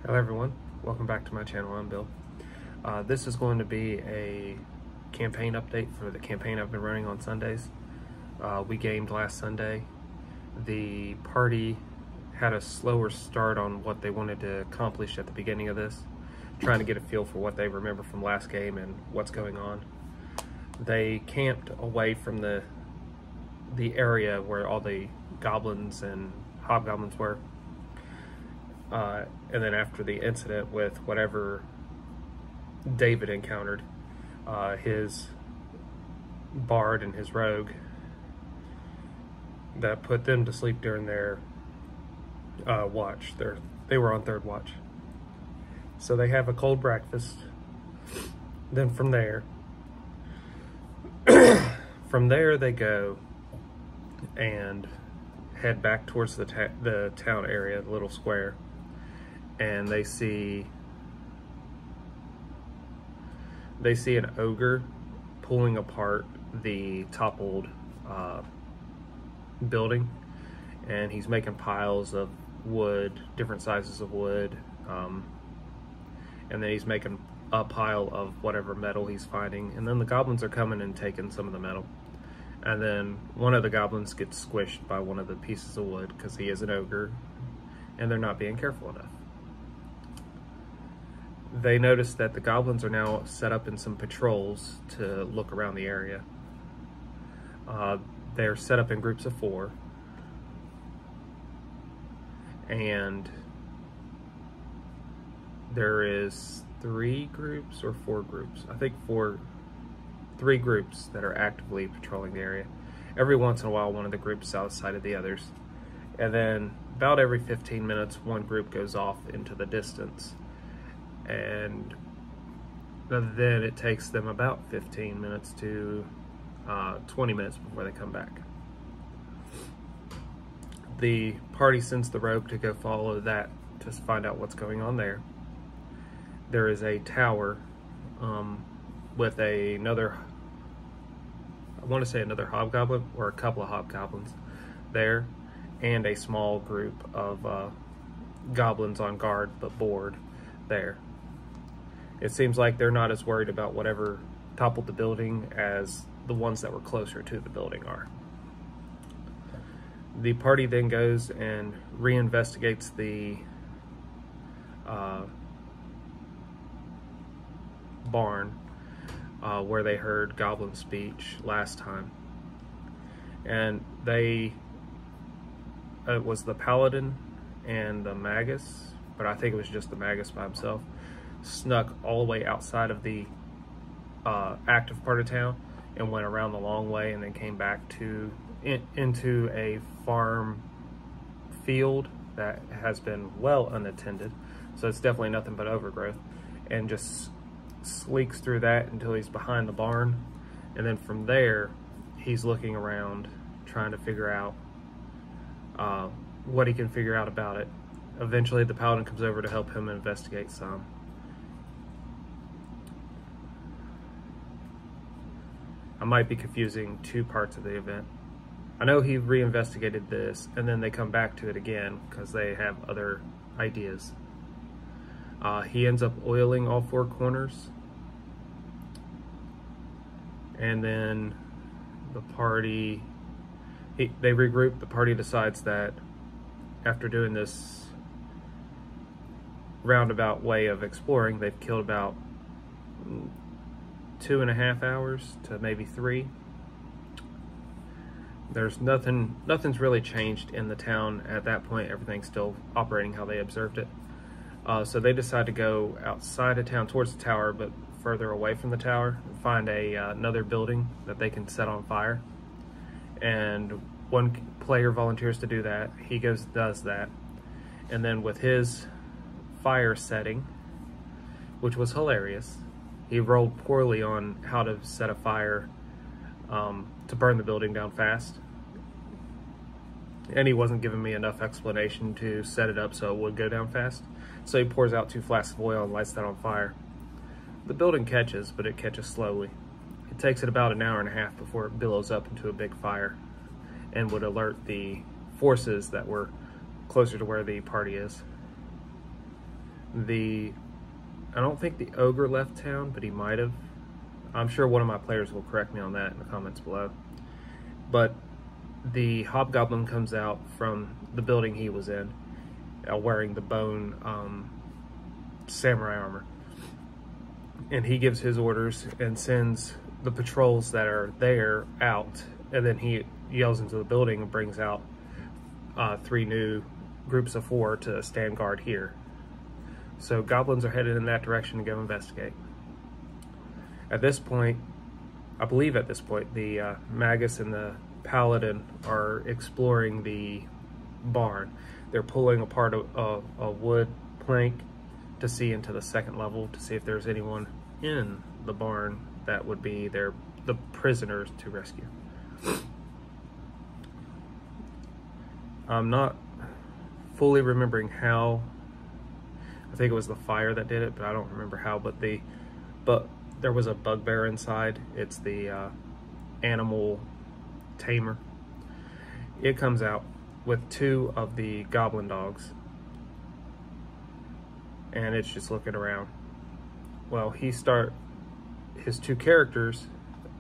Hello everyone, welcome back to my channel. I'm Bill. This is going to be a campaign update for the campaign I've been running on Sundays. We gamed last Sunday. The party had a slower start on what they wanted to accomplish at the beginning of this, trying to get a feel for what they remember from last game and what's going on. They camped away from the area where all the goblins and hobgoblins were. And then after the incident with whatever David encountered, his bard and his rogue, that put them to sleep during their watch. They were on third watch. So they have a cold breakfast. Then from there, they go and head back towards the town area, the little square. And they see an ogre pulling apart the toppled building, and he's making piles of wood, different sizes of wood, and then he's making a pile of whatever metal he's finding, and then the goblins are coming and taking some of the metal, and then one of the goblins gets squished by one of the pieces of wood because he is an ogre and they're not being careful enough. They notice that the goblins are now set up in some patrols to look around the area. They're set up in groups of 4. And there is 3 groups or 4 groups. I think 3 groups that are actively patrolling the area. Every once in a while, one of the groups outside of the others. And then about every 15 minutes, one group goes off into the distance. And then it takes them about 15 minutes to 20 minutes before they come back. The party sends the rogue to go follow that to find out what's going on there. There is a tower with another, I want to say another hobgoblin or a couple of hobgoblins there, and a small group of goblins on guard but bored there. It seems like they're not as worried about whatever toppled the building as the ones that were closer to the building are. The party then goes and reinvestigates the barn where they heard goblin speech last time. And it was the paladin and the magus, but I think it was just the magus by himself, snuck all the way outside of the active part of town and went around the long way and then came back into a farm field that has been well unattended, so it's definitely nothing but overgrowth, and just sleeks through that until he's behind the barn, and then from there he's looking around trying to figure out what he can figure out about it. Eventually the paladin comes over to help him investigate some. I might be confusing 2 parts of the event. I know he reinvestigated this, and then they come back to it again because they have other ideas. He ends up oiling all 4 corners. And then the party, they regroup. The party decides that after doing this roundabout way of exploring, they've killed about 2.5 hours to maybe 3. There's nothing's really changed in the town at that point. Everything's still operating how they observed it. So they decide to go outside of town towards the tower, but further away from the tower, and find another building that they can set on fire. And one player volunteers to do that. He goes and does that. And then with his fire setting, which was hilarious, he rolled poorly on how to set a fire to burn the building down fast. And he wasn't giving me enough explanation to set it up so it would go down fast. So he pours out 2 flasks of oil and lights that on fire. The building catches, but it catches slowly. It takes it about 1.5 hours before it billows up into a big fire and would alert the forces that were closer to where the party is. I don't think the ogre left town, but he might have. I'm sure one of my players will correct me on that in the comments below. But the hobgoblin comes out from the building he was in, wearing the bone samurai armor. And he gives his orders and sends the patrols that are there out, and then he yells into the building and brings out 3 new groups of 4 to stand guard here. So goblins are headed in that direction to go investigate. At this point, I believe at this point, the Magus and the Paladin are exploring the barn. They're pulling apart a wood plank to see into the 2nd level to see if there's anyone in the barn that would be the prisoners to rescue. I'm not fully remembering how. I think it was the fire that did it, but I don't remember how. But there was a bugbear inside. It's the animal tamer. It comes out with 2 of the goblin dogs, and it's just looking around. Well, his 2 characters,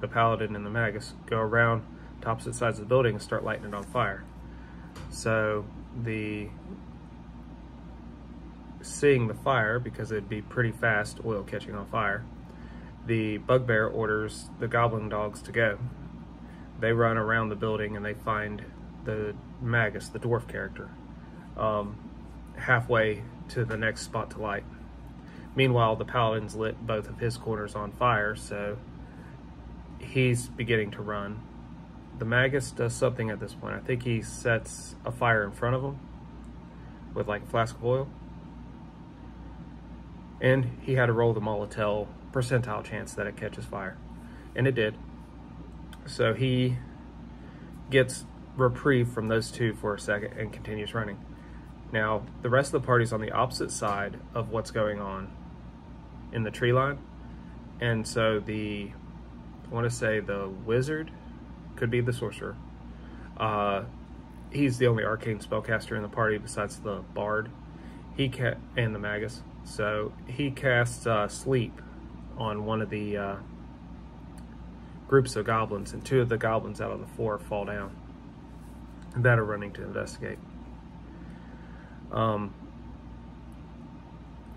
the Paladin and the Magus, go around to opposite sides of the building and start lighting it on fire. So seeing the fire, because it'd be pretty fast oil catching on fire, the bugbear orders the goblin dogs to go. They run around the building and they find the Magus, the dwarf character, halfway to the next spot to light. Meanwhile, the Paladin's lit both of his corners on fire, so he's beginning to run. The Magus does something at this point. I think he sets a fire in front of him with like a flask of oil. And he had to roll the Molotov percentile chance that it catches fire. And it did. So he gets reprieve from those 2 for a second and continues running. Now, the rest of the party's on the opposite side of what's going on in the tree line. And so I want to say the wizard, could be the sorcerer. He's the only arcane spellcaster in the party besides the bard and the Magus. So he casts sleep on one of the groups of goblins, and 2 of the goblins out of the 4 fall down that are running to investigate.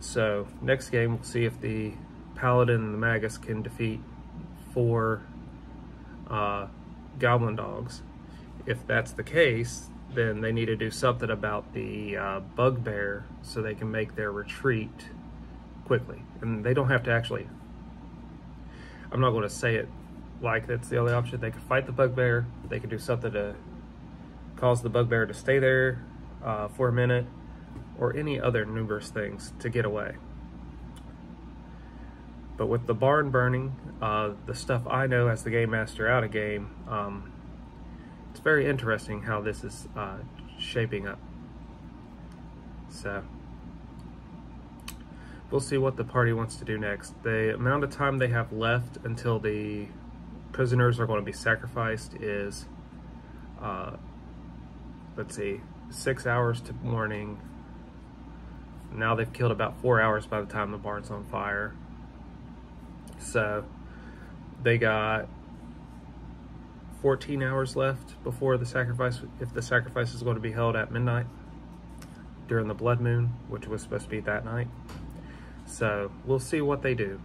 So next game, we'll see if the Paladin and the Magus can defeat 4 goblin dogs. If that's the case, then they need to do something about the bugbear so they can make their retreat quickly. And they don't have to actually, I'm not going to say it like that's the only option. They could fight the bugbear, they could do something to cause the bugbear to stay there for a minute, or any other numerous things to get away. But with the barn burning, the stuff I know as the game master out of game, it's very interesting how this is shaping up. So we'll see what the party wants to do next. The amount of time they have left until the prisoners are going to be sacrificed is, let's see, 6 hours to morning. Now they've killed about 4 hours by the time the barn's on fire. So they got 14 hours left before the sacrifice, if the sacrifice is going to be held at midnight during the blood moon, which was supposed to be that night. So we'll see what they do.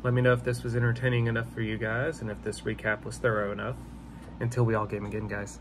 Let me know if this was entertaining enough for you guys and if this recap was thorough enough. Until we all game again, guys.